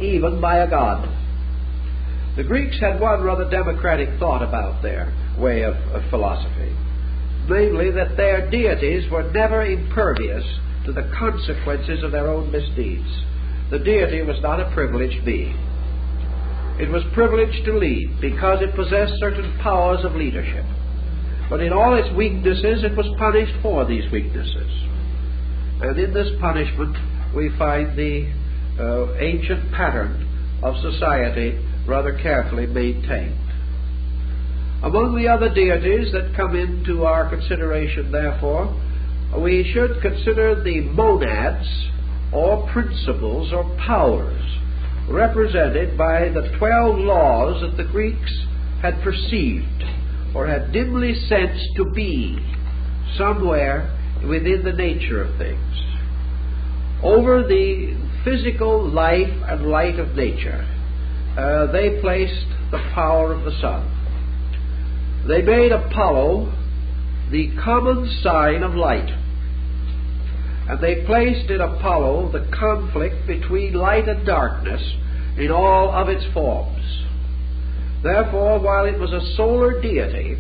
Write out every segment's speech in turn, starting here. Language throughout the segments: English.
even by a god. The Greeks had one rather democratic thought about their way of philosophy, namely that their deities were never impervious to the consequences of their own misdeeds. The deity was not a privileged being. It was privileged to lead because it possessed certain powers of leadership. But in all its weaknesses, it was punished for these weaknesses. And in this punishment, we find the ancient pattern of society rather carefully maintained. Among the other deities that come into our consideration, therefore, we should consider the monads, or principles, or powers, represented by the 12 laws that the Greeks had perceived, or had dimly sensed to be somewhere within the nature of things. Over the physical life and light of nature, they placed the power of the sun. They made Apollo the common sign of light. And they placed in Apollo the conflict between light and darkness in all of its forms. Therefore, while it was a solar deity,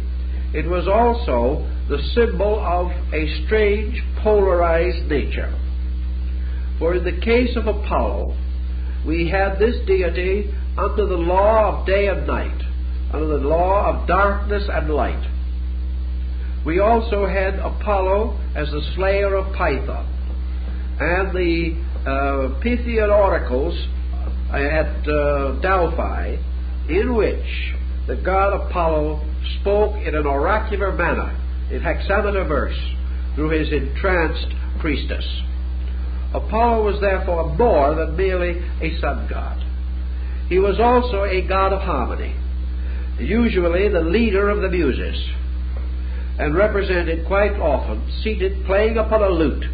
it was also the symbol of a strange, polarized nature. For in the case of Apollo, we had this deity under the law of day and night, under the law of darkness and light. We also had Apollo as the slayer of Python, and the Pythian oracles at Delphi, in which the god Apollo spoke in an oracular manner, in hexameter verse, through his entranced priestess. Apollo was therefore more than merely a sun god. He was also a god of harmony, usually the leader of the muses, and represented quite often seated playing upon a lute,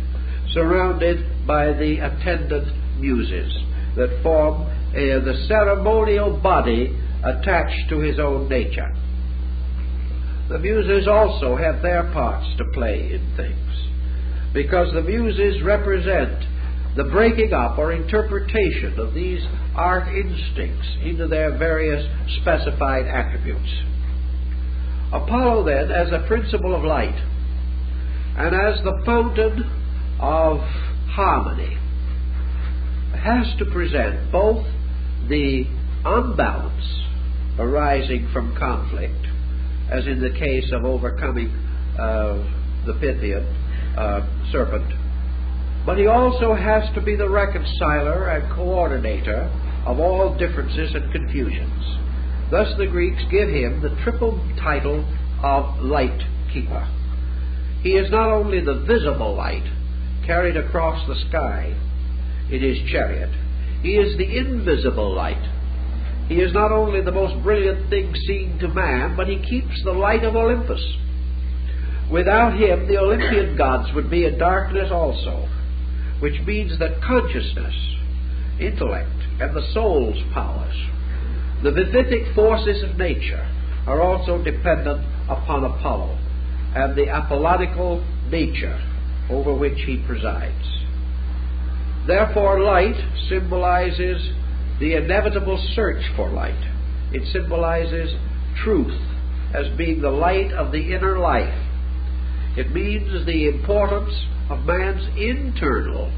surrounded by the attendant muses that form the ceremonial body attached to his own nature. The muses also have their parts to play in things, because the muses represent the breaking up or interpretation of these art instincts into their various specified attributes. Apollo, then, as a principle of light and as the fountain of harmony, has to present both the unbalance arising from conflict, as in the case of overcoming the Pythian serpent, but he also has to be the reconciler and coordinator of all differences and confusions. Thus the Greeks give him the triple title of light keeper. He is not only the visible light carried across the sky in his chariot, he is the invisible light. He is not only the most brilliant thing seen to man, but he keeps the light of Olympus. Without him, the Olympian gods would be in darkness also, which means that consciousness, intellect, and the soul's powers, the vivific forces of nature, are also dependent upon Apollo and the apollonical nature over which he presides. Therefore, light symbolizes the inevitable search for light. It symbolizes truth as being the light of the inner life. It means the importance of man's internal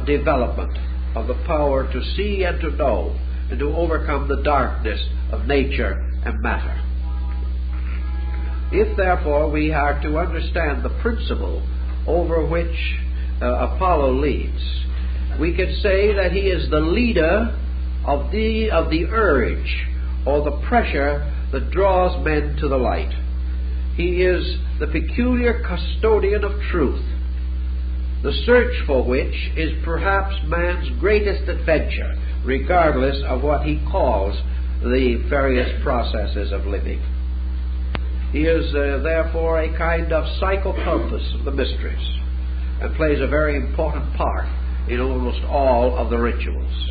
development of the power to see and to know and to overcome the darkness of nature and matter. If, therefore, we are to understand the principle over which Apollo leads, we can say that he is the leader of the urge or the pressure that draws men to the light. He is the peculiar custodian of truth, the search for which is perhaps man's greatest adventure, regardless of what he calls the various processes of living. He is therefore a kind of psychopompus of the mysteries, and plays a very important part in almost all of the rituals.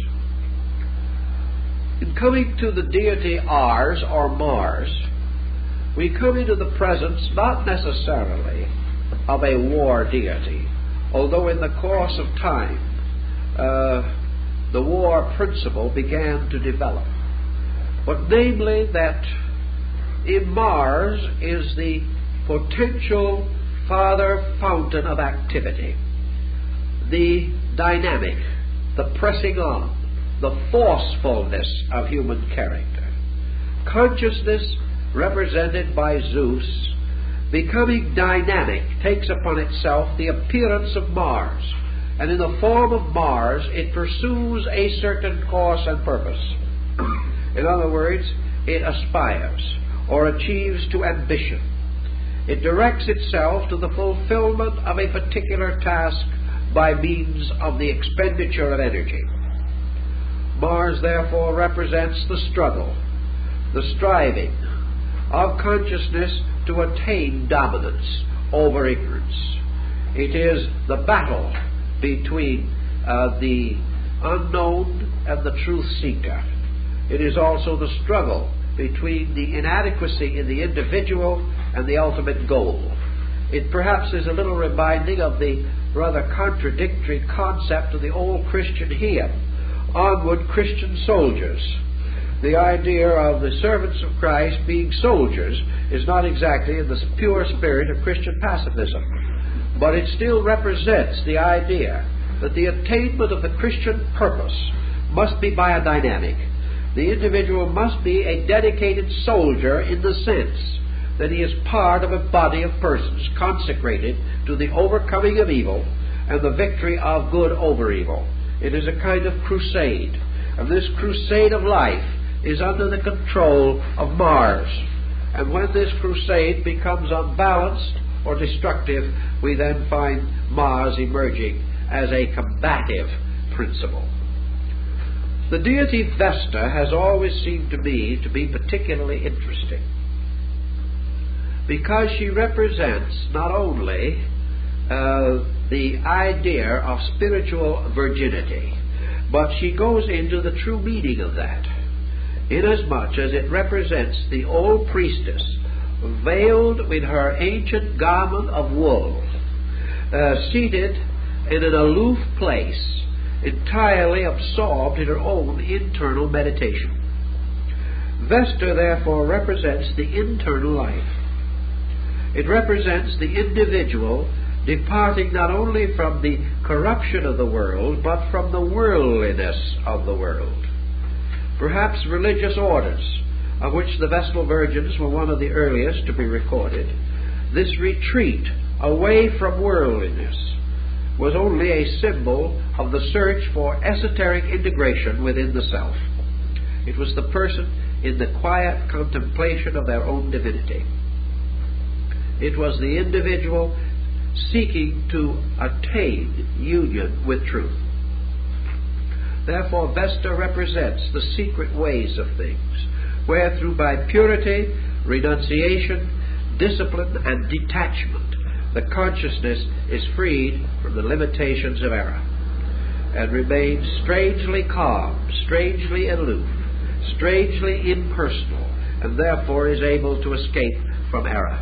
In coming to the deity Ars or Mars, we come into the presence not necessarily of a war deity, although in the course of time the war principle began to develop. But namely that in Mars is the potential father fountain of activity, the dynamic, the pressing on, the forcefulness of human character. Consciousness, represented by Zeus, becoming dynamic, takes upon itself the appearance of Mars, and in the form of Mars it pursues a certain course and purpose. In other words, it aspires or achieves to ambition. It directs itself to the fulfillment of a particular task by means of the expenditure of energy. Mars therefore represents the struggle, the striving of consciousness to attain dominance over ignorance. It is the battle between the unknown and the truth seeker. It is also the struggle between the inadequacy in the individual and the ultimate goal. It perhaps is a little reminding of the rather contradictory concept of the old Christian hymn, "Onward, Christian Soldiers." The idea of the servants of Christ being soldiers is not exactly in the pure spirit of Christian pacifism, but it still represents the idea that the attainment of the Christian purpose must be by a dynamic. The individual must be a dedicated soldier in the sense that he is part of a body of persons consecrated to the overcoming of evil and the victory of good over evil. It is a kind of crusade, and this crusade of life is under the control of Mars. And when this crusade becomes unbalanced or destructive, we then find Mars emerging as a combative principle. The deity Vesta has always seemed to me to be particularly interesting, because she represents not only the idea of spiritual virginity, but she goes into the true meaning of that, inasmuch as it represents the old priestess veiled with her ancient garment of wool, seated in an aloof place, entirely absorbed in her own internal meditation. Vesta therefore represents the internal life. It represents the individual departing not only from the corruption of the world, but from the worldliness of the world. Perhaps religious orders, of which the Vestal Virgins were one of the earliest to be recorded, this retreat away from worldliness was only a symbol of the search for esoteric integration within the self. It was the person in the quiet contemplation of their own divinity. It was the individual seeking to attain union with truth. Therefore, Vesta represents the secret ways of things, wherethrough by purity, renunciation, discipline, and detachment, the consciousness is freed from the limitations of error, and remains strangely calm, strangely aloof, strangely impersonal, and therefore is able to escape from error.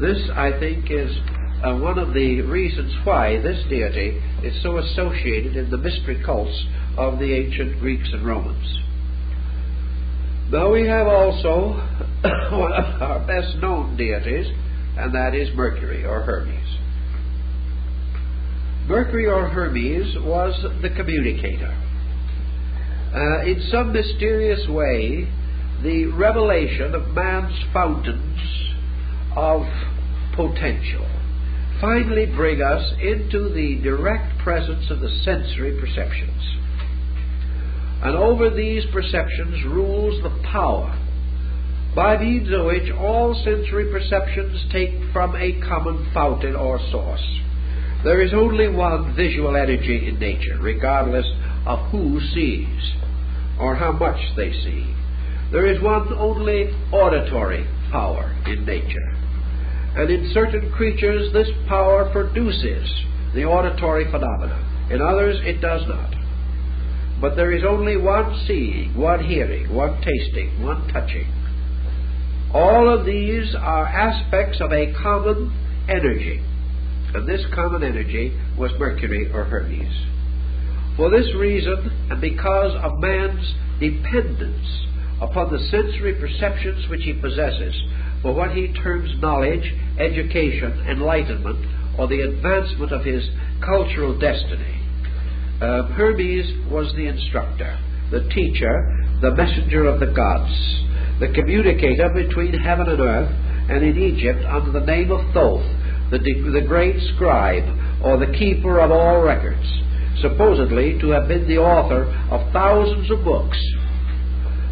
This, I think, is one of the reasons why this deity is so associated in the mystery cults of the ancient Greeks and Romans. Now we have also one of our best known deities, and that is Mercury or Hermes. Mercury or Hermes was the communicator. In some mysterious way, the revelation of man's fountains of potential finally bring us into the direct presence of the sensory perceptions. And over these perceptions rules the power by means of which all sensory perceptions take from a common fountain or source. There is only one visual energy in nature, regardless of who sees or how much they see. There is one only auditory power in nature. And in certain creatures this power produces the auditory phenomena. In others it does not. But there is only one seeing, one hearing, one tasting, one touching. All of these are aspects of a common energy. And this common energy was Mercury or Hermes. For this reason, and because of man's dependence upon the sensory perceptions which he possesses for what he terms knowledge, education, enlightenment, or the advancement of his cultural destiny, Hermes was the instructor, the teacher, the messenger of the gods, the communicator between heaven and earth, and in Egypt under the name of Thoth, the great scribe, or the keeper of all records, supposedly to have been the author of thousands of books,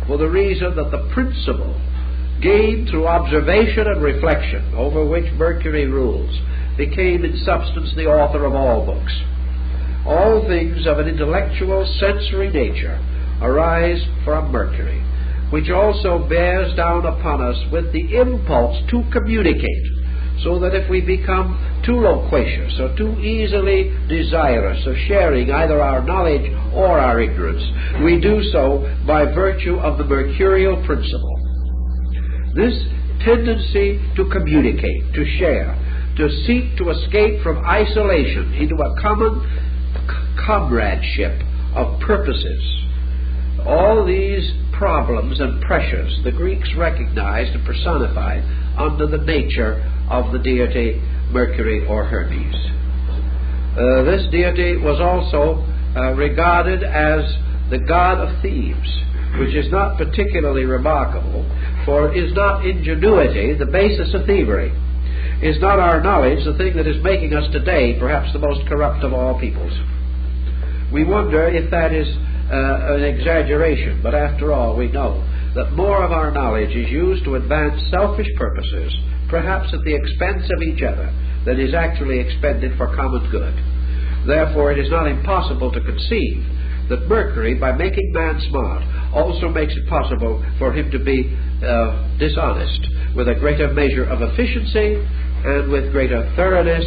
for the reason that the principle gained through observation and reflection, over which Mercury rules, became in substance the author of all books. All things of an intellectual, sensory nature arise from Mercury, which also bears down upon us with the impulse to communicate, so that if we become too loquacious or too easily desirous of sharing either our knowledge or our ignorance, we do so by virtue of the mercurial principle. This tendency to communicate, to share, to seek to escape from isolation into a common comradeship of purposes, all these problems and pressures the Greeks recognized and personified under the nature of the deity Mercury or Hermes. This deity was also regarded as the god of thieves, which is not particularly remarkable, for is not ingenuity the basis of thievery? Is not our knowledge the thing that is making us today perhaps the most corrupt of all peoples? We wonder if that is an exaggeration, but after all we know that more of our knowledge is used to advance selfish purposes, perhaps at the expense of each other, than is actually expended for common good. Therefore it is not impossible to conceive that Mercury, by making man smart, also makes it possible for him to be dishonest, with a greater measure of efficiency and with greater thoroughness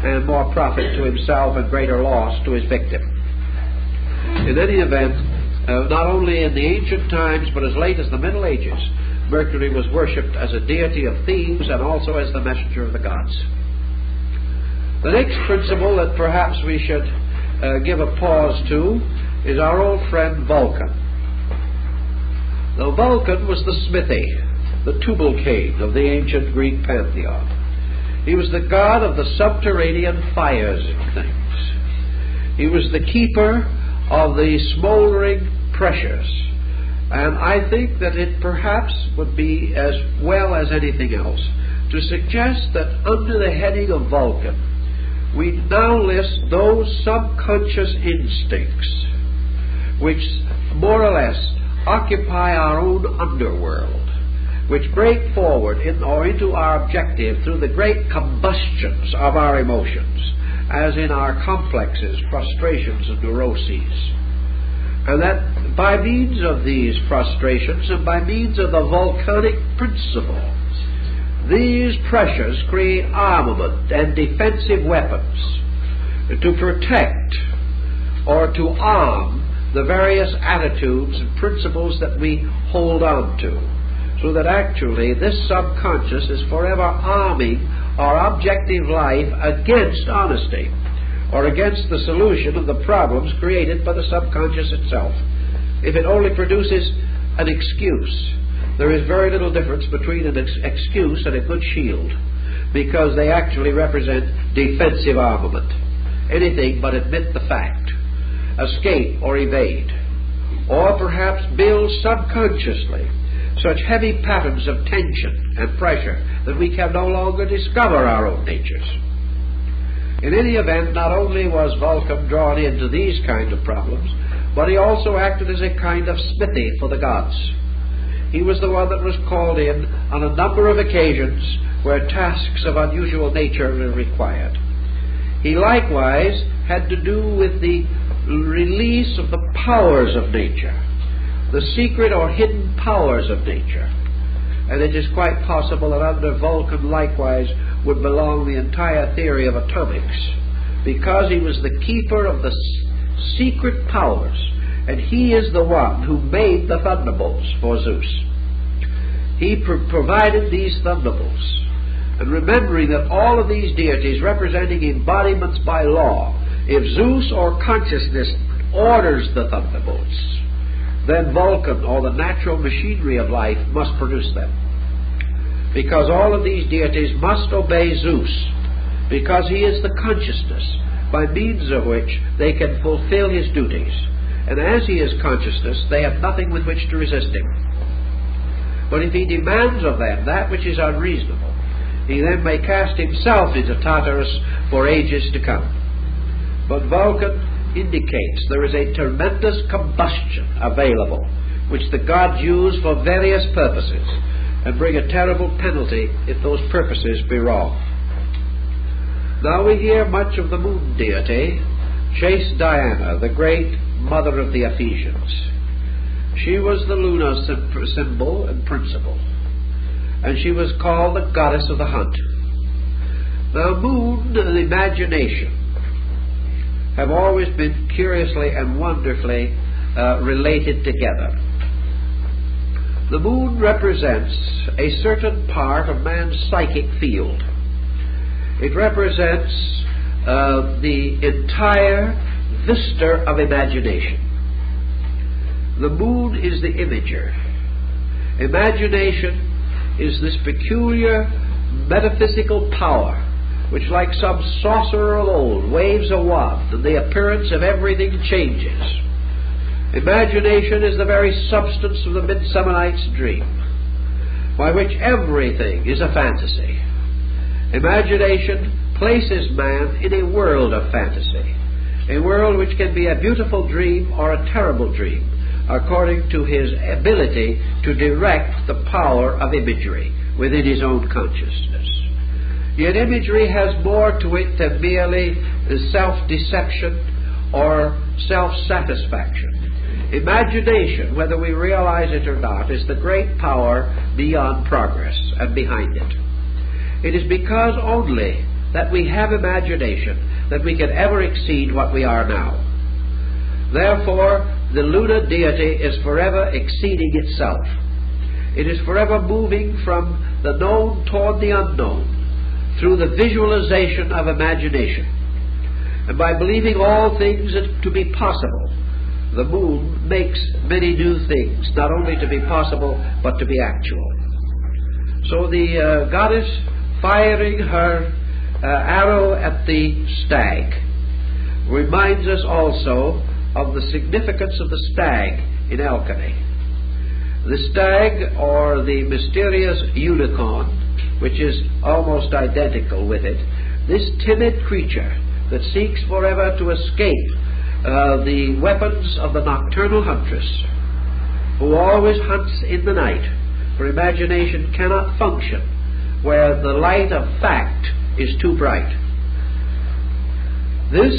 and more profit to himself and greater loss to his victim. In any event, not only in the ancient times but as late as the Middle Ages, Mercury was worshipped as a deity of thieves and also as the messenger of the gods. The next principle that perhaps we should give a pause to is our old friend Vulcan. Now, Vulcan was the smithy, the Tubal-Cain of the ancient Greek pantheon. He was the god of the subterranean fires and things. He was the keeper of the smoldering pressures. And I think that it perhaps would be as well as anything else to suggest that under the heading of Vulcan, we now list those subconscious instincts which more or less occupy our own underworld, which break forward into our objective through the great combustions of our emotions, as in our complexes, frustrations, and neuroses. And that by means of these frustrations and by means of the volcanic principle, these pressures create armament and defensive weapons to protect or to arm the various attitudes and principles that we hold on to, so that actually this subconscious is forever arming our objective life against honesty or against the solution of the problems created by the subconscious itself. If it only produces an excuse, there is very little difference between an excuse and a good shield, because they actually represent defensive armament. Anything but admit the fact, escape or evade, or perhaps build subconsciously such heavy patterns of tension and pressure that we can no longer discover our own natures. In any event, not only was Vulcan drawn into these kind of problems, but he also acted as a kind of smithy for the gods. He was the one that was called in on a number of occasions where tasks of unusual nature were required. He likewise had to do with the release of the powers of nature, the secret or hidden powers of nature. And it is quite possible that under Vulcan likewise would belong the entire theory of atomics, because he was the keeper of the secret powers, and he is the one who made the thunderbolts for Zeus. He provided these thunderbolts. And remembering that all of these deities representing embodiments by law, if Zeus or consciousness orders the thunderbolts, then Vulcan, or the natural machinery of life, must produce them. Because all of these deities must obey Zeus, because he is the consciousness by means of which they can fulfill his duties. And as he is consciousness, they have nothing with which to resist him. But if he demands of them that which is unreasonable, he then may cast himself into Tartarus for ages to come. But Vulcan indicates there is a tremendous combustion available, which the gods use for various purposes, and bring a terrible penalty if those purposes be wrong. Now we hear much of the moon deity, chaste Diana, the great mother of the Ephesians. She was the lunar symbol and principle, and she was called the goddess of the hunt. Now moon and imagination have always been curiously and wonderfully related together. The moon represents a certain part of man's psychic field. It represents the entire vista of imagination. The moon is the imager. Imagination is this peculiar metaphysical power which, like some sorcerer of old, waves a wand and the appearance of everything changes. Imagination is the very substance of the Midsummer Night's Dream, by which everything is a fantasy. Imagination places man in a world of fantasy, a world which can be a beautiful dream or a terrible dream, according to his ability to direct the power of imagery within his own consciousness. Yet imagery has more to it than merely self-deception or self-satisfaction. Imagination, whether we realize it or not, is the great power beyond progress and behind it. It is because only that we have imagination that we can ever exceed what we are now. Therefore, the lunar deity is forever exceeding itself. It is forever moving from the known toward the unknown through the visualization of imagination. And by believing all things to be possible, the moon makes many new things, not only to be possible, but to be actual. So the goddess firing her arrow at the stag reminds us also of the significance of the stag in alchemy. The stag, or the mysterious unicorn, which is almost identical with it, this timid creature that seeks forever to escape the weapons of the nocturnal huntress, who always hunts in the night, for imagination cannot function where the light of fact is too bright. This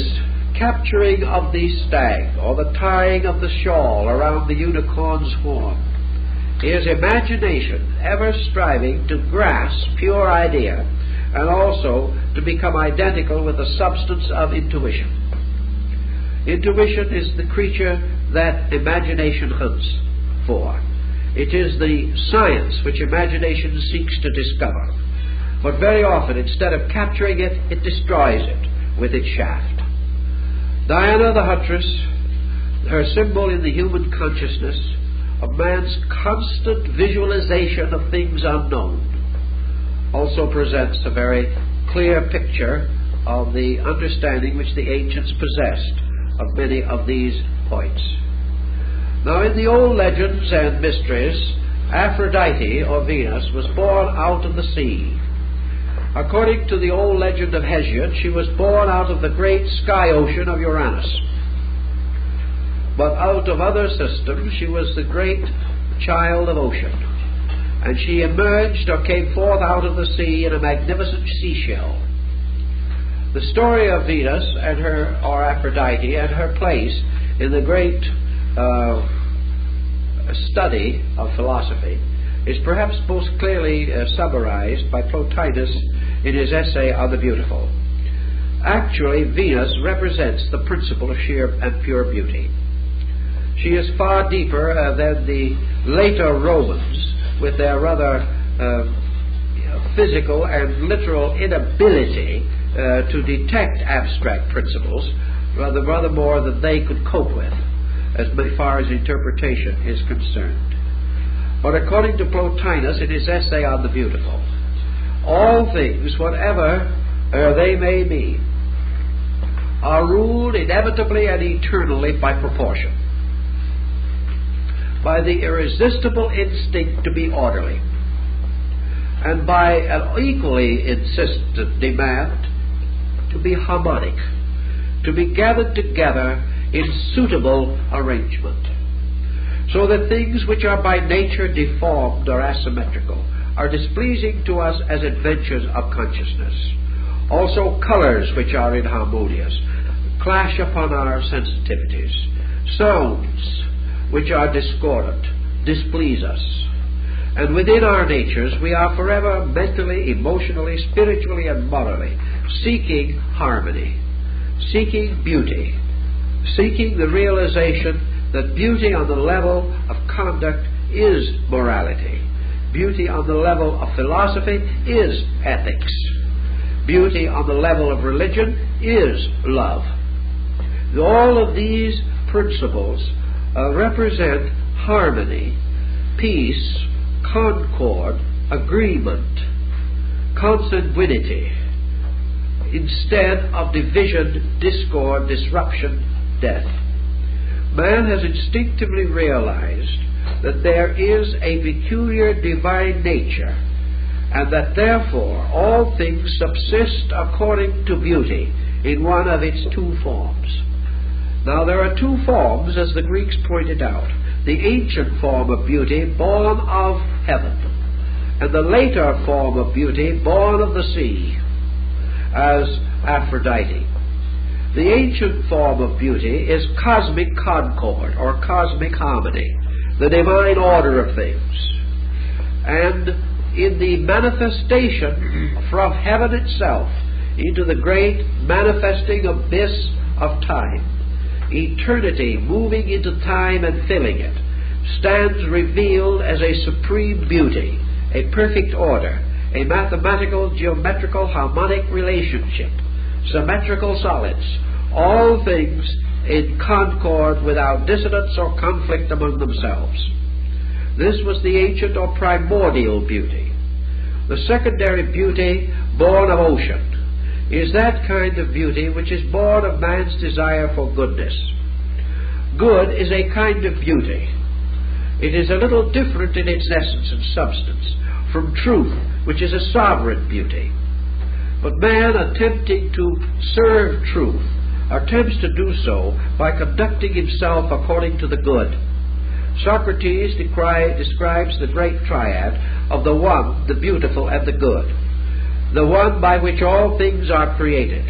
capturing of the stag, or the tying of the shawl around the unicorn's horn, is imagination ever striving to grasp pure idea and also to become identical with the substance of intuition. Intuition is the creature that imagination hunts for. It is the science which imagination seeks to discover. But very often, instead of capturing it, it destroys it with its shaft. Diana the huntress, her symbol in the human consciousness of man's constant visualization of things unknown, also presents a very clear picture of the understanding which the ancients possessed of many of these points. Now, in the old legends and mysteries, Aphrodite, or Venus, was born out of the sea. According to the old legend of Hesiod, she was born out of the great sky ocean of Uranus. But out of other systems, she was the great child of ocean. And she emerged or came forth out of the sea in a magnificent seashell. The story of Venus and her, or Aphrodite, and her place in the great study of philosophy is perhaps most clearly summarized by Plotinus in his essay on the beautiful. Actually, Venus represents the principle of sheer and pure beauty. She is far deeper than the later Romans, with their rather physical and literal inability to detect abstract principles rather more than they could cope with, as far as interpretation is concerned. But according to Plotinus in his essay on the beautiful, all things, whatever they may be, are ruled inevitably and eternally by proportion, by the irresistible instinct to be orderly, and by an equally insistent demand to be harmonic, to be gathered together in suitable arrangement, so that things which are by nature deformed or asymmetrical are displeasing to us as adventures of consciousness. Also colors which are inharmonious clash upon our sensitivities. Sounds which are discordant displease us. And within our natures we are forever mentally, emotionally, spiritually, and morally seeking harmony, seeking beauty, seeking the realization that beauty on the level of conduct is morality. Beauty on the level of philosophy is ethics. Beauty on the level of religion is love. All of these principles represent harmony, peace, concord, agreement, consanguinity, instead of division, discord, disruption, death. Man has instinctively realized that there is a peculiar divine nature, and that therefore all things subsist according to beauty in one of its two forms. Now there are two forms, as the Greeks pointed out: the ancient form of beauty born of heaven, and the later form of beauty born of the sea, as Aphrodite. The ancient form of beauty is cosmic concord, or cosmic harmony, the divine order of things. And in the manifestation from heaven itself into the great manifesting abyss of time, eternity moving into time and filling it, stands revealed as a supreme beauty, a perfect order, a mathematical, geometrical, harmonic relationship, symmetrical solids, all things in concord without dissonance or conflict among themselves. This was the ancient or primordial beauty. The secondary beauty born of ocean is that kind of beauty which is born of man's desire for goodness. Good is a kind of beauty. It is a little different in its essence and substance from truth, which is a sovereign beauty. But man, attempting to serve truth, attempts to do so by conducting himself according to the good. Socrates describes the great triad of the One, the Beautiful, and the Good. The One by which all things are created,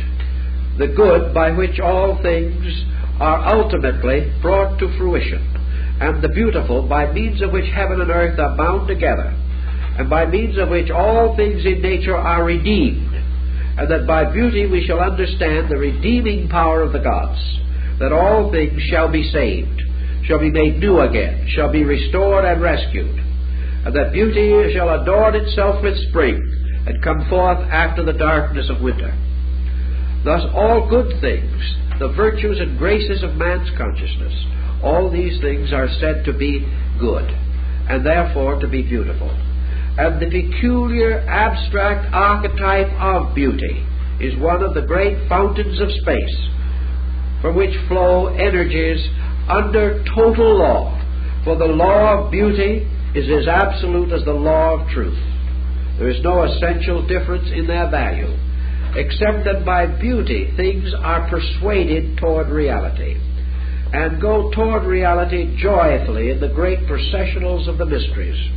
the Good by which all things are ultimately brought to fruition, and the Beautiful by means of which heaven and earth are bound together, and by means of which all things in nature are redeemed, and that by beauty we shall understand the redeeming power of the gods, that all things shall be saved, shall be made new again, shall be restored and rescued, and that beauty shall adorn itself with spring and come forth after the darkness of winter. Thus all good things, the virtues and graces of man's consciousness, all these things are said to be good, and therefore to be beautiful. And the peculiar abstract archetype of beauty is one of the great fountains of space, from which flow energies under total law. For the law of beauty is as absolute as the law of truth. There is no essential difference in their value, except that by beauty things are persuaded toward reality, and go toward reality joyfully in the great processionals of the mysteries.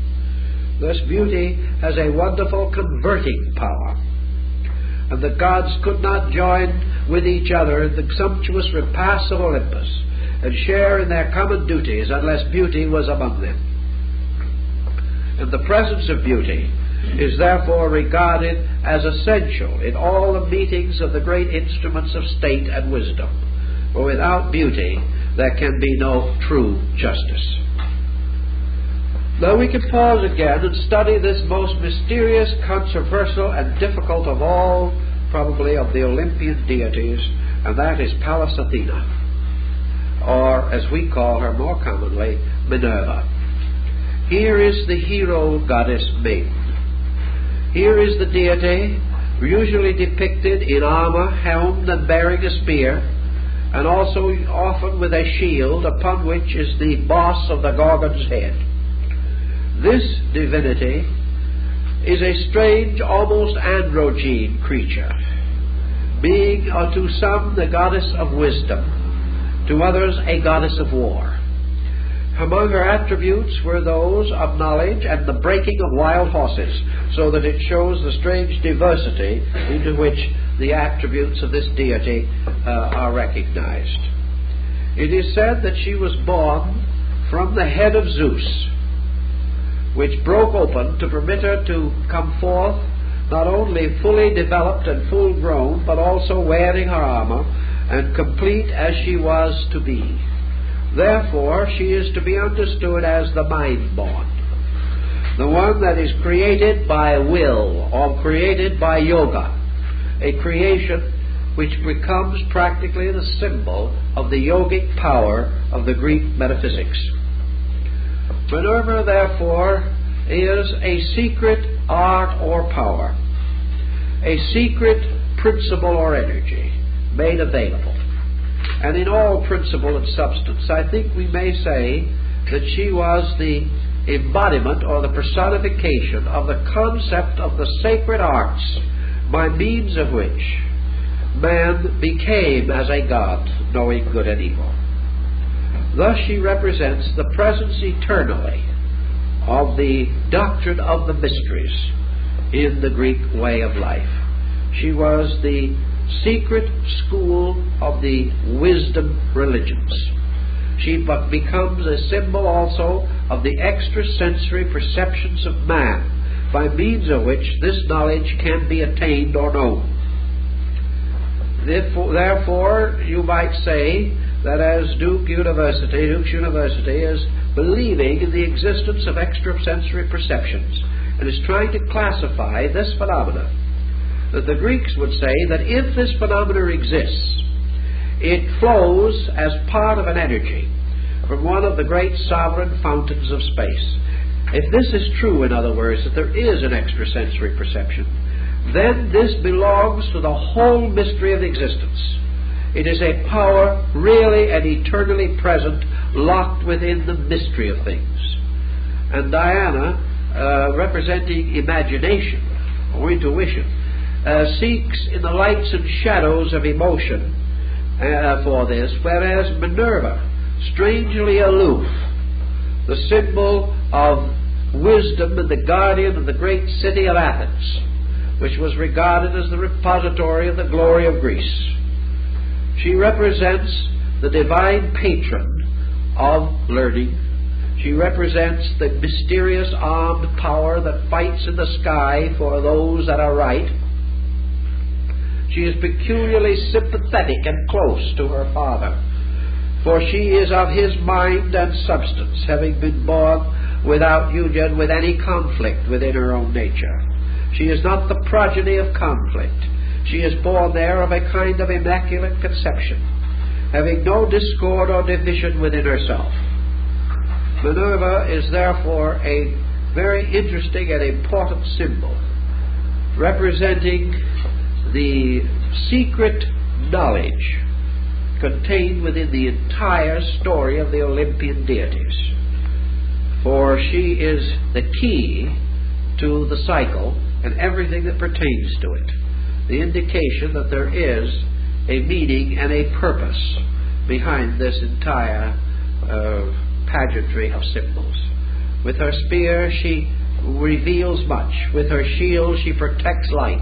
Thus beauty has a wonderful converting power, and the gods could not join with each other in the sumptuous repasts of Olympus and share in their common duties unless beauty was among them. And the presence of beauty is therefore regarded as essential in all the meetings of the great instruments of state and wisdom, for without beauty there can be no true justice. Now we can pause again and study this most mysterious, controversial, and difficult of all probably of the Olympian deities, and that is Pallas Athena, or as we call her more commonly, Minerva. Here is the hero goddess maiden. Here is the deity, usually depicted in armor, helmed and bearing a spear, and also often with a shield upon which is the boss of the Gorgon's head. This divinity is a strange, almost androgyne creature, being to some the goddess of wisdom, to others a goddess of war. Among her attributes were those of knowledge and the breaking of wild horses, so that it shows the strange diversity into which the attributes of this deity are recognized. It is said that she was born from the head of Zeus, which broke open to permit her to come forth not only fully developed and full grown, but also wearing her armor and complete as she was to be. Therefore, she is to be understood as the mind-born, the one that is created by will or created by yoga, a creation which becomes practically the symbol of the yogic power of the Greek metaphysics. Minerva, therefore, is a secret art or power, a secret principle or energy made available. And in all principle and substance, I think we may say that she was the embodiment or the personification of the concept of the sacred arts by means of which man became as a god, knowing good and evil. Thus she represents the presence eternally of the doctrine of the mysteries in the Greek way of life. She was the secret school of the wisdom religions. She becomes a symbol also of the extrasensory perceptions of man, by means of which this knowledge can be attained or known. Therefore, you might say that as Duke's University is believing in the existence of extrasensory perceptions and is trying to classify this phenomena, that the Greeks would say that if this phenomena exists, it flows as part of an energy from one of the great sovereign fountains of space. If this is true, in other words, that there is an extrasensory perception, then this belongs to the whole mystery of existence. It is a power really and eternally present, locked within the mystery of things. And Diana, representing imagination or intuition, seeks in the lights and shadows of emotion for this, whereas Minerva, strangely aloof, the symbol of wisdom and the guardian of the great city of Athens, which was regarded as the repository of the glory of Greece. She represents the divine patron of learning. She represents the mysterious armed power that fights in the sky for those that are right. She is peculiarly sympathetic and close to her father, for she is of his mind and substance, having been born without union with any conflict within her own nature. She is not the progeny of conflict. She is born there of a kind of immaculate conception, having no discord or division within herself. Minerva is therefore a very interesting and important symbol, representing the secret knowledge contained within the entire story of the Olympian deities. For she is the key to the cycle and everything that pertains to it, the indication that there is a meaning and a purpose behind this entire pageantry of symbols. With her spear she reveals much. With her shield she protects light.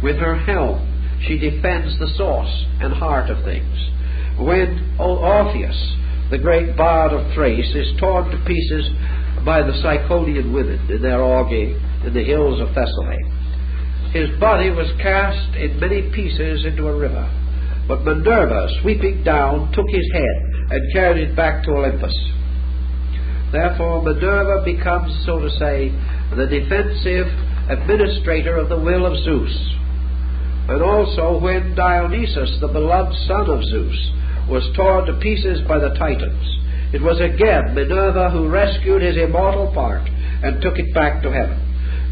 With her helm she defends the source and heart of things. When Orpheus, the great bard of Thrace, is torn to pieces by the Ciconian women in their orgy in the hills of Thessaly, his body was cast in many pieces into a river, but Minerva, sweeping down, took his head and carried it back to Olympus. Therefore Minerva becomes, so to say, the defensive administrator of the will of Zeus, And also when Dionysus, the beloved son of Zeus, was torn to pieces by the Titans, it was again Minerva who rescued his immortal part and took it back to heaven.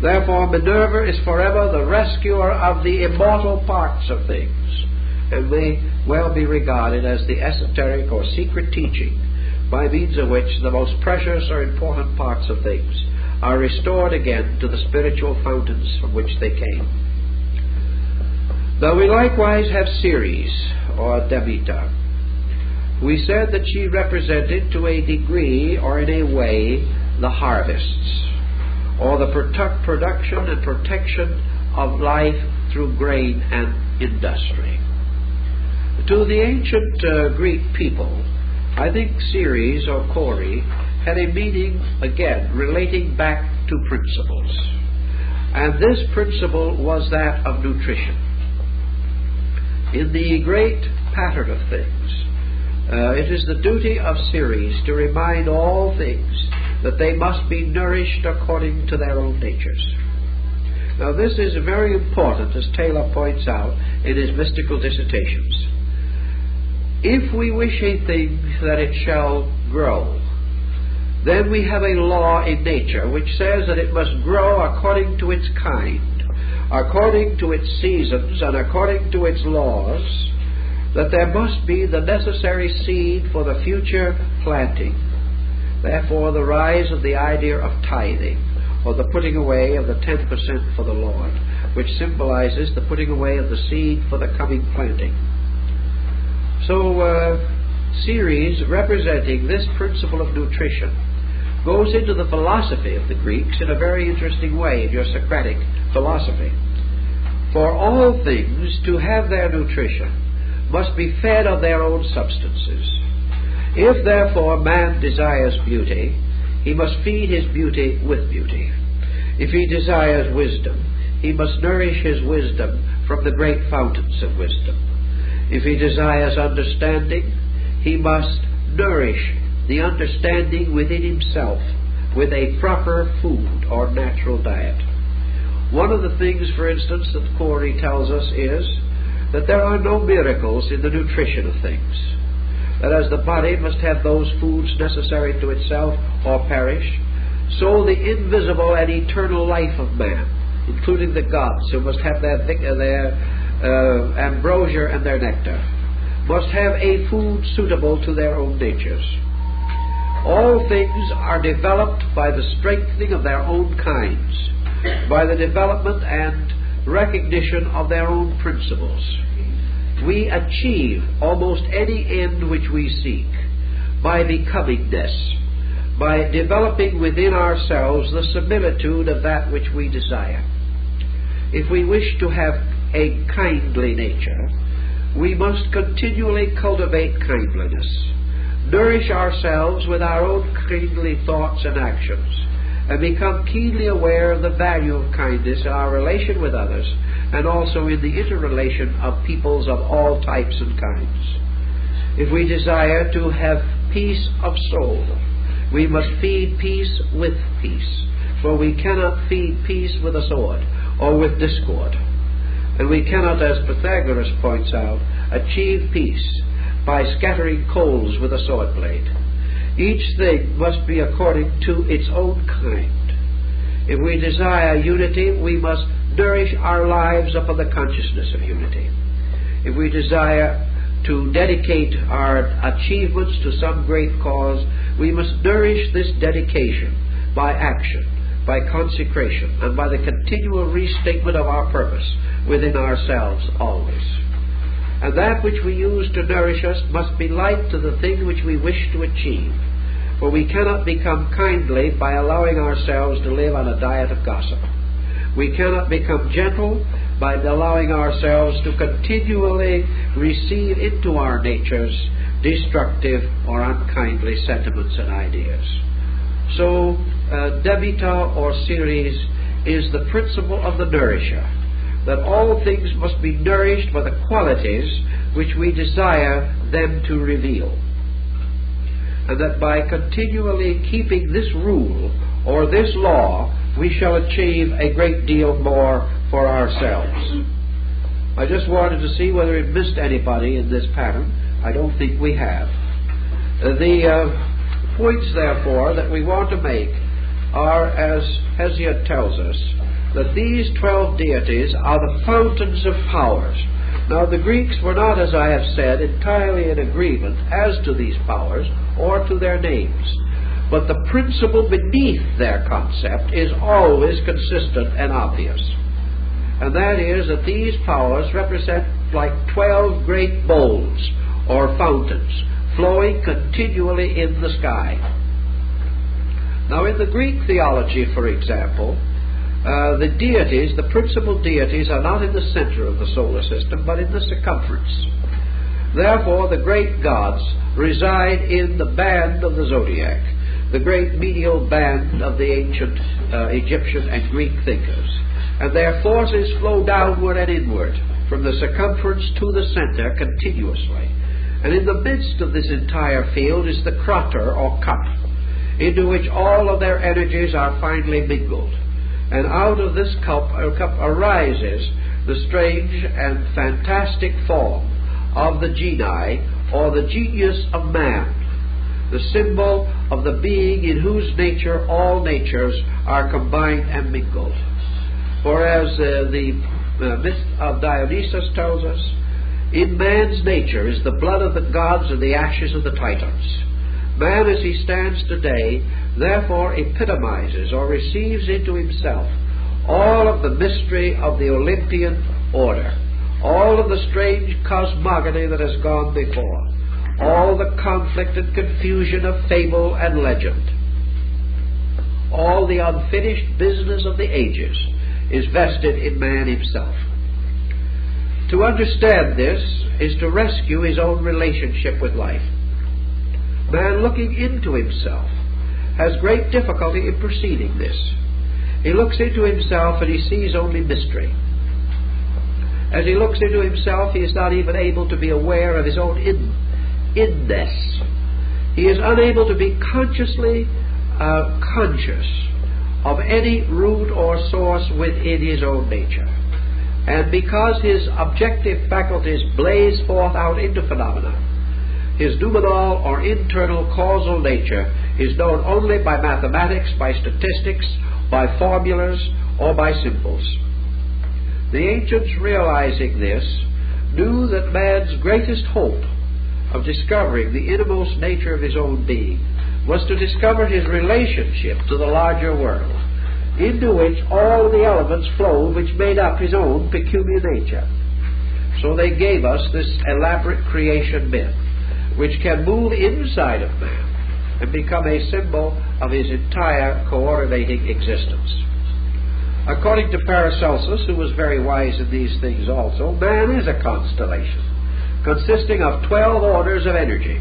Therefore Minerva is forever the rescuer of the immortal parts of things, and may well be regarded as the esoteric or secret teaching by means of which the most precious or important parts of things are restored again to the spiritual fountains from which they came. Now we likewise have Ceres, or Demeter. We said that she represented to a degree or in a way the harvests, or the production and protection of life through grain and industry. To the ancient Greek people, I think Ceres or Kori had a meaning, again, relating back to principles. And this principle was that of nutrition. In the great pattern of things, it is the duty of Ceres to remind all things that they must be nourished according to their own natures. Now this is very important, as Taylor points out in his mystical dissertations. If we wish a thing that it shall grow, then we have a law in nature which says that it must grow according to its kind, according to its seasons, and according to its laws, that there must be the necessary seed for the future planting. Therefore the rise of the idea of tithing, or the putting away of the 10% for the Lord, which symbolizes the putting away of the seed for the coming planting. So Ceres, representing this principle of nutrition, goes into the philosophy of the Greeks in a very interesting way in your Socratic philosophy. For all things, to have their nutrition, must be fed of their own substances. If therefore man desires beauty, he must feed his beauty with beauty. If he desires wisdom, he must nourish his wisdom from the great fountains of wisdom. If he desires understanding, he must nourish the understanding within himself with a proper food or natural diet. One of the things, for instance, that Kori tells us is that there are no miracles in the nutrition of things. That as the body must have those foods necessary to itself or perish, so the invisible and eternal life of man, including the gods who must have their ambrosia and their nectar, must have a food suitable to their own natures. All things are developed by the strengthening of their own kinds, by the development and recognition of their own principles. We achieve almost any end which we seek by becomingness, by developing within ourselves the similitude of that which we desire. If we wish to have a kindly nature, we must continually cultivate kindliness, nourish ourselves with our own kindly thoughts and actions, and become keenly aware of the value of kindness in our relation with others, and also in the interrelation of peoples of all types and kinds. If we desire to have peace of soul, we must feed peace with peace, for we cannot feed peace with a sword or with discord. And we cannot, as Pythagoras points out, achieve peace by scattering coals with a sword blade. Each thing must be according to its own kind. If we desire unity, we must nourish our lives upon the consciousness of unity. If we desire to dedicate our achievements to some great cause, we must nourish this dedication by action, by consecration, and by the continual restatement of our purpose within ourselves always. And that which we use to nourish us must be like to the thing which we wish to achieve. For we cannot become kindly by allowing ourselves to live on a diet of gossip. We cannot become gentle by allowing ourselves to continually receive into our natures destructive or unkindly sentiments and ideas. So Demeter or Ceres is the principle of the nourisher, that all things must be nourished by the qualities which we desire them to reveal, and that by continually keeping this rule or this law we shall achieve a great deal more for ourselves. I just wanted to see whether it missed anybody in this pattern. I don't think we have. The points, therefore, that we want to make are, as Hesiod tells us, that these 12 deities are the fountains of powers. Now, the Greeks were not, as I have said, entirely in agreement as to these powers or to their names. But the principle beneath their concept is always consistent and obvious. And that is that these powers represent like 12 great bowls or fountains flowing continually in the sky. Now, in the Greek theology, for example, the deities, the principal deities, are not in the center of the solar system, but in the circumference. Therefore, the great gods reside in the band of the zodiac, the great medial band of the ancient Egyptian and Greek thinkers. And their forces flow downward and inward, from the circumference to the center continuously. And in the midst of this entire field is the crater or cup, into which all of their energies are finally mingled. And out of this cup arises the strange and fantastic form of the genii, or the genius of man, the symbol of the being in whose nature all natures are combined and mingled. For as the myth of Dionysus tells us, in man's nature is the blood of the gods and the ashes of the Titans. Man, as he stands today, therefore epitomizes or receives into himself all of the mystery of the Olympian order, all of the strange cosmogony that has gone before, all the conflict and confusion of fable and legend, all the unfinished business of the ages is vested in man himself. To understand this is to rescue his own relationship with life. Man, looking into himself, has great difficulty in perceiving this. He looks into himself and he sees only mystery. As he looks into himself, he is not even able to be aware of his own inness. He is unable to be consciously conscious of any root or source within his own nature. And because his objective faculties blaze forth out into phenomena, his noumenal or internal causal nature is known only by mathematics, by statistics, by formulas, or by symbols. The ancients, realizing this, knew that man's greatest hope of discovering the innermost nature of his own being was to discover his relationship to the larger world, into which all the elements flowed which made up his own peculiar nature. So they gave us this elaborate creation myth, which can move inside of man and become a symbol of his entire coordinating existence. According to Paracelsus, who was very wise in these things also, man is a constellation consisting of 12 orders of energy,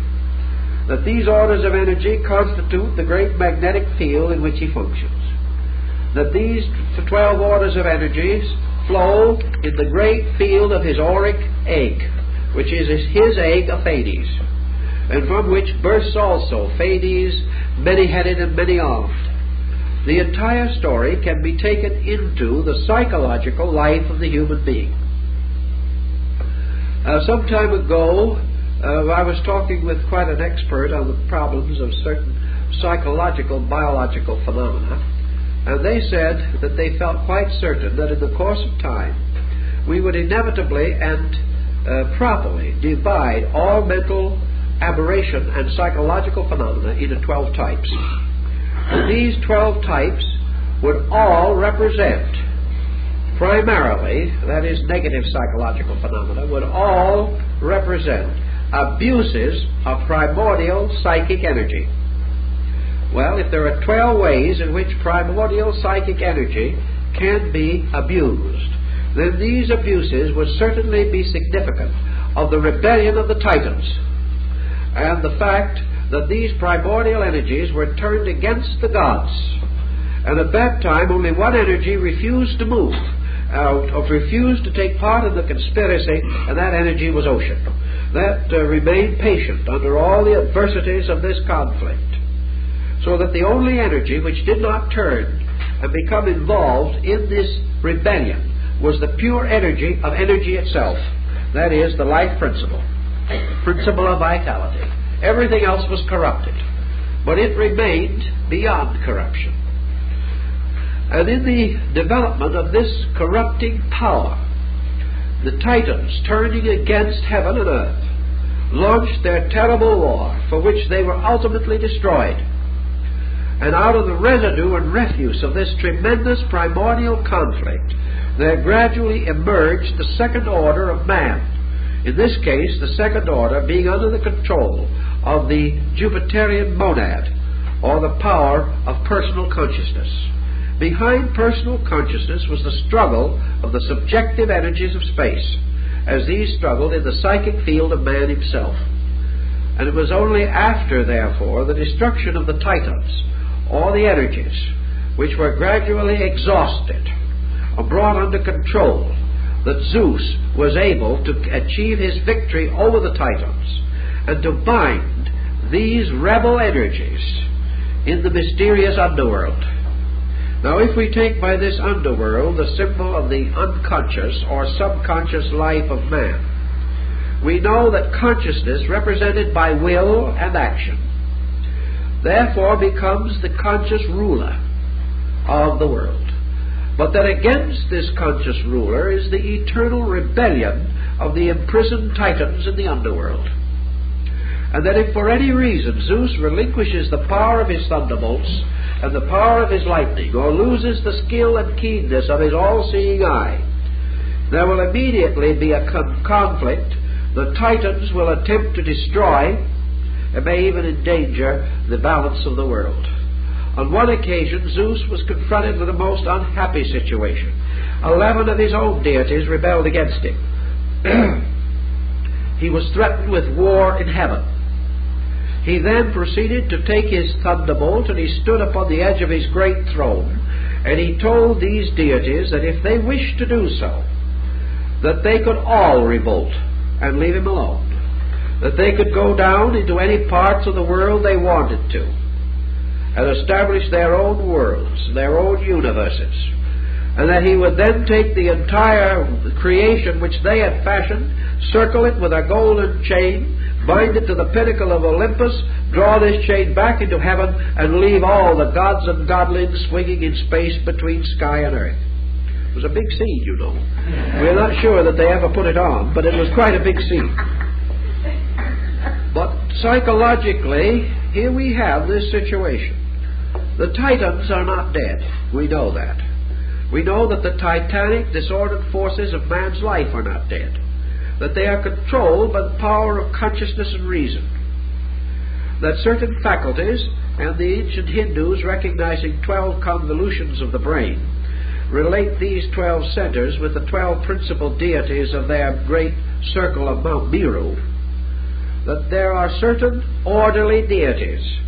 that these orders of energy constitute the great magnetic field in which he functions, that these 12 orders of energies flow in the great field of his auric egg, which is his egg of Hades, and from which bursts also Hades, many-headed and many-armed. The entire story can be taken into the psychological life of the human being. Some time ago, I was talking with quite an expert on the problems of certain psychological, biological phenomena, and they said that they felt quite certain that in the course of time we would inevitably and properly divide all mental aberration and psychological phenomena into 12 types. And these 12 types would all represent primarily, that is negative psychological phenomena, would all represent abuses of primordial psychic energy. Well, if there are 12 ways in which primordial psychic energy can be abused, then these abuses would certainly be significant of the rebellion of the Titans, and the fact that these primordial energies were turned against the gods. And at that time only one energy refused to move out, or refused to take part in the conspiracy, and that energy was ocean. That remained patient under all the adversities of this conflict. So that the only energy which did not turn and become involved in this rebellion was the pure energy of energy itself. That is, the life principle, principle of vitality. Everything else was corrupted, but it remained beyond corruption. And in the development of this corrupting power, the Titans, turning against heaven and earth, launched their terrible war, for which they were ultimately destroyed. And out of the residue and refuse of this tremendous primordial conflict, there gradually emerged the second order of man. In this case, the second order being under the control of the Jupiterian monad, or the power of personal consciousness. Behind personal consciousness was the struggle of the subjective energies of space, as these struggled in the psychic field of man himself. And it was only after, therefore, the destruction of the Titans, or the energies, which were gradually exhausted or brought under control, that Zeus was able to achieve his victory over the Titans and to bind these rebel energies in the mysterious underworld. Now, if we take by this underworld the symbol of the unconscious or subconscious life of man, we know that consciousness, represented by will and action, therefore becomes the conscious ruler of the world. But that against this conscious ruler is the eternal rebellion of the imprisoned Titans in the underworld. And that if for any reason Zeus relinquishes the power of his thunderbolts and the power of his lightning, or loses the skill and keenness of his all-seeing eye, there will immediately be a conflict. The Titans will attempt to destroy and may even endanger the balance of the world. On one occasion, Zeus was confronted with a most unhappy situation. 11 of his own deities rebelled against him. He was threatened with war in heaven. He then proceeded to take his thunderbolt, and he stood upon the edge of his great throne, and he told these deities that if they wished to do so, that they could all revolt and leave him alone, that they could go down into any parts of the world they wanted to, and establish their own worlds, their own universes, and that he would then take the entire creation which they had fashioned, circle it with a golden chain, bind it to the pinnacle of Olympus, draw this chain back into heaven, and leave all the gods and godlings swinging in space between sky and earth. It was a big scene, you know. We're not sure that they ever put it on, but it was quite a big scene. But psychologically, here we have this situation. The Titans are not dead. We know that. We know that the titanic, disordered forces of man's life are not dead, that they are controlled by the power of consciousness and reason, that certain faculties, and the ancient Hindus, recognizing 12 convolutions of the brain, relate these 12 centers with the 12 principal deities of their great circle of Mount Meru, that there are certain orderly deities,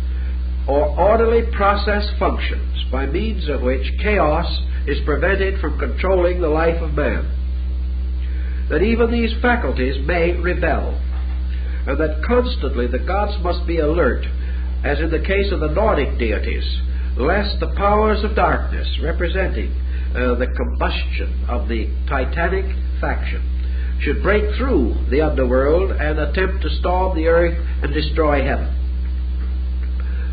or orderly process functions, by means of which chaos is prevented from controlling the life of man, that even these faculties may rebel, and that constantly the gods must be alert, as in the case of the Nordic deities, lest the powers of darkness, representing the combustion of the titanic faction, should break through the underworld and attempt to storm the earth and destroy heaven.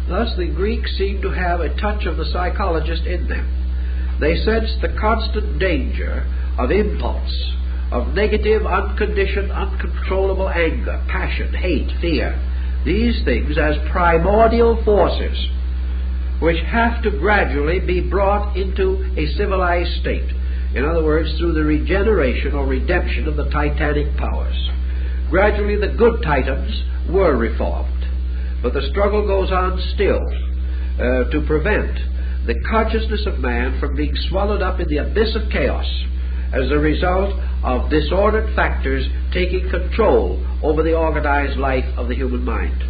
Thus the Greeks seem to have a touch of the psychologist in them. They sensed the constant danger of impulse, of negative, unconditioned, uncontrollable anger, passion, hate, fear. These things as primordial forces which have to gradually be brought into a civilized state. In other words, through the regeneration or redemption of the titanic powers. Gradually the good Titans were reformed, but the struggle goes on still to prevent the consciousness of man from being swallowed up in the abyss of chaos as a result of disordered factors taking control over the organized life of the human mind.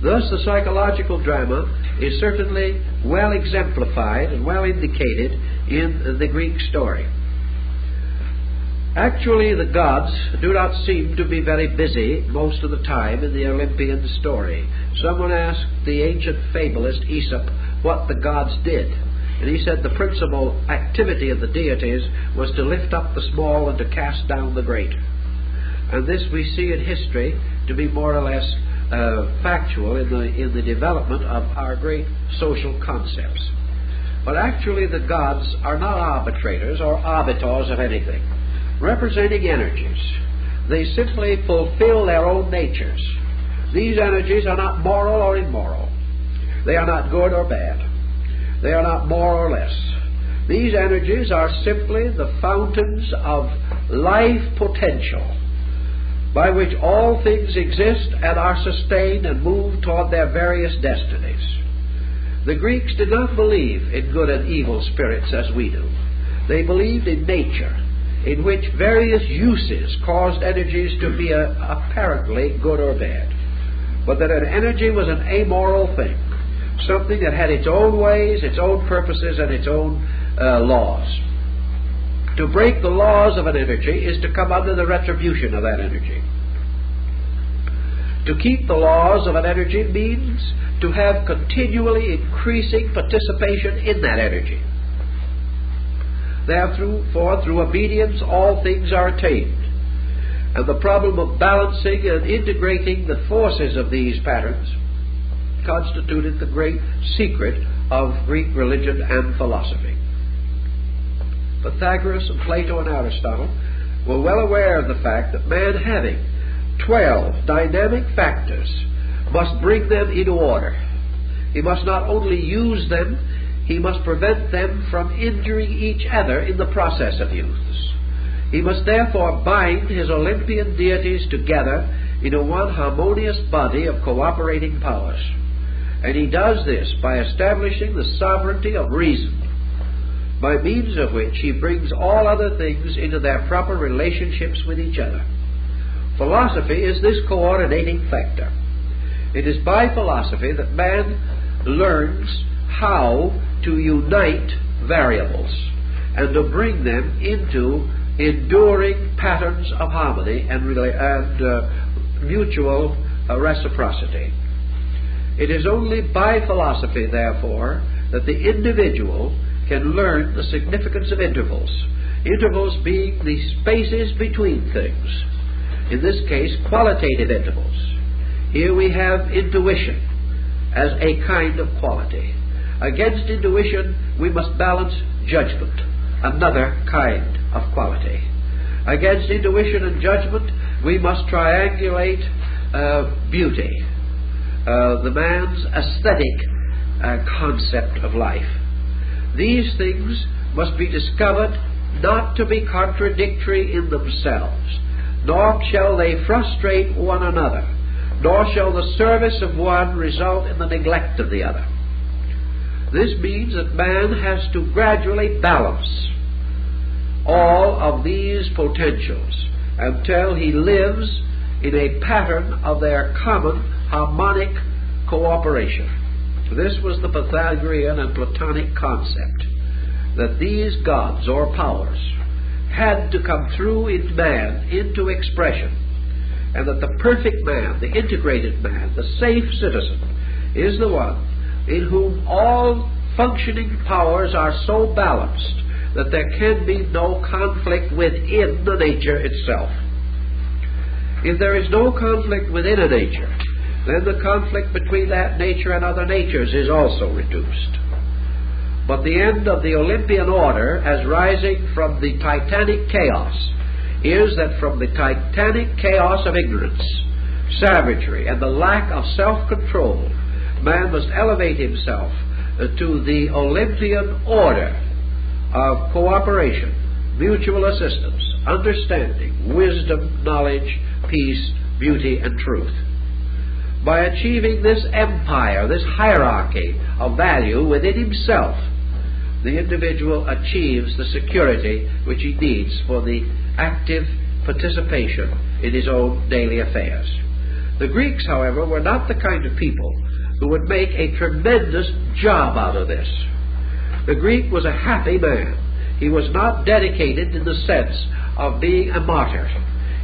Thus the psychological drama is certainly well exemplified and well indicated in the Greek story. Actually, the gods do not seem to be very busy most of the time in the Olympian story. Someone asked the ancient fabulist Aesop what the gods did, And he said the principal activity of the deities was to lift up the small and to cast down the great. And this we see in history to be more or less factual in the development of our great social concepts. But actually the gods are not arbitrators or arbiters of anything, representing energies. They simply fulfill their own natures. These energies are not moral or immoral. They are not good or bad. They are not more or less. These energies are simply the fountains of life potential by which all things exist and are sustained and move toward their various destinies. The Greeks did not believe in good and evil spirits as we do. They believed in nature, in which various uses caused energies to be apparently good or bad, but that an energy was an amoral thing, something that had its own ways, its own purposes, and its own laws. To break the laws of an energy is to come under the retribution of that energy. To keep the laws of an energy means to have continually increasing participation in that energy. Therefore, through obedience, all things are attained. And the problem of balancing and integrating the forces of these patterns constituted the great secret of Greek religion and philosophy. Pythagoras and Plato and Aristotle were well aware of the fact that man, having 12 dynamic factors, must bring them into order. He must not only use them, he must prevent them from injuring each other in the process of use. He must therefore bind his Olympian deities together into one harmonious body of cooperating powers. And he does this by establishing the sovereignty of reason, by means of which he brings all other things into their proper relationships with each other. Philosophy is this coordinating factor. It is by philosophy that man learns how to unite variables and to bring them into enduring patterns of harmony and mutual reciprocity. It is only by philosophy, therefore, that the individual can learn the significance of intervals, intervals being the spaces between things. In this case, qualitative intervals. Here we have intuition as a kind of quality. Against intuition, we must balance judgment, another kind of quality. Against intuition and judgment, we must triangulate beauty, the man's aesthetic concept of life. These things must be discovered not to be contradictory in themselves, nor shall they frustrate one another, nor shall the service of one result in the neglect of the other. This means that man has to gradually balance all of these potentials until he lives in a pattern of their common harmonic cooperation. This was the Pythagorean and Platonic concept, that these gods or powers had to come through in man into expression, and that the perfect man, the integrated man, the safe citizen, is the one in whom all functioning powers are so balanced that there can be no conflict within the nature itself. If there is no conflict within a nature, then the conflict between that nature and other natures is also reduced. But the end of the Olympian order, as rising from the titanic chaos, is that from the titanic chaos of ignorance, savagery, and the lack of self-control, man must elevate himself to the Olympian order of cooperation, mutual assistance, understanding, wisdom, knowledge, peace, beauty, and truth. By achieving this empire, this hierarchy of value within himself, the individual achieves the security which he needs for the active participation in his own daily affairs. The Greeks, however, were not the kind of people who would make a tremendous job out of this. The Greek was a happy man. He was not dedicated in the sense of being a martyr.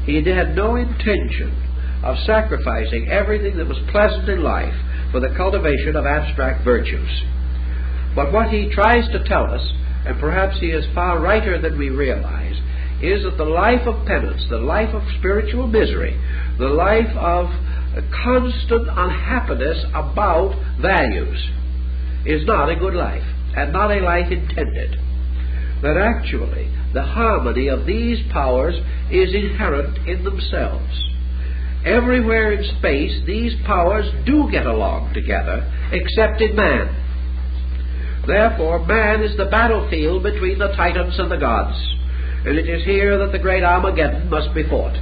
He had no intention of sacrificing everything that was pleasant in life for the cultivation of abstract virtues. But what he tries to tell us, and perhaps he is far righter than we realize, is that the life of penance, the life of spiritual misery, the life of constant unhappiness about values is not a good life, and not a life intended. That actually the harmony of these powers is inherent in themselves. Everywhere in space these powers do get along together, except in man. Therefore man is the battlefield between the Titans and the gods, and it is here that the great Armageddon must be fought.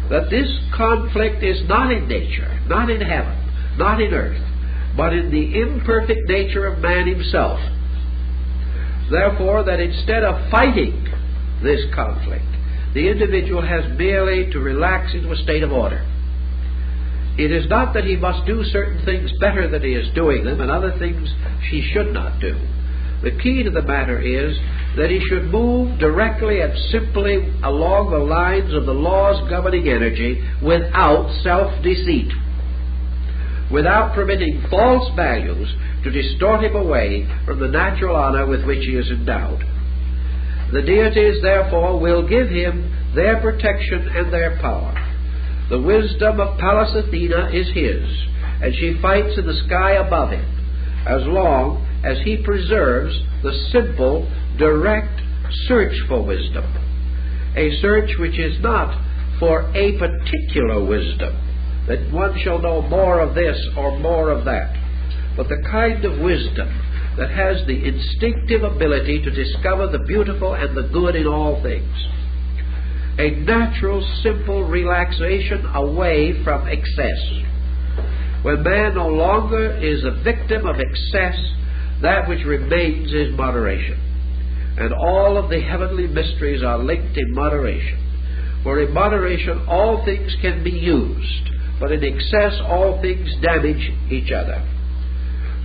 That this conflict is not in nature, not in heaven, not in earth, but in the imperfect nature of man himself. Therefore, that instead of fighting this conflict, the individual has merely to relax into a state of order. It is not that he must do certain things better than he is doing them, and other things he should not do. The key to the matter is that he should move directly and simply along the lines of the laws governing energy without self-deceit, without permitting false values to distort him away from the natural honor with which he is endowed. The deities, therefore, will give him their protection and their power. The wisdom of Pallas Athena is his, and she fights in the sky above him, as long as he preserves the simple, direct search for wisdom, a search which is not for a particular wisdom, that one shall know more of this or more of that, but the kind of wisdom that has the instinctive ability to discover the beautiful and the good in all things. A natural, simple relaxation away from excess. When man no longer is a victim of excess, that which remains is moderation. And all of the heavenly mysteries are linked in moderation. For in moderation all things can be used, but in excess all things damage each other.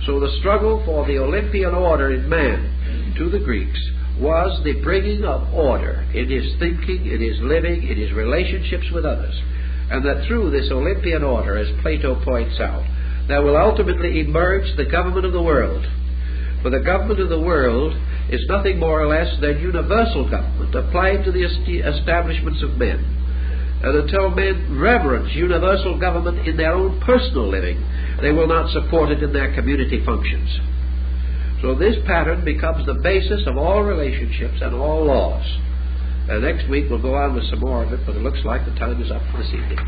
So the struggle for the Olympian order in man, to the Greeks, was the bringing of order in his thinking, in his living, in his relationships with others. And that through this Olympian order, as Plato points out, there will ultimately emerge the government of the world. For the government of the world is nothing more or less than universal government applied to the establishments of men. And until men reverence universal government in their own personal living, they will not support it in their community functions. So this pattern becomes the basis of all relationships and all laws. And next week we'll go on with some more of it, but it looks like the time is up for this evening.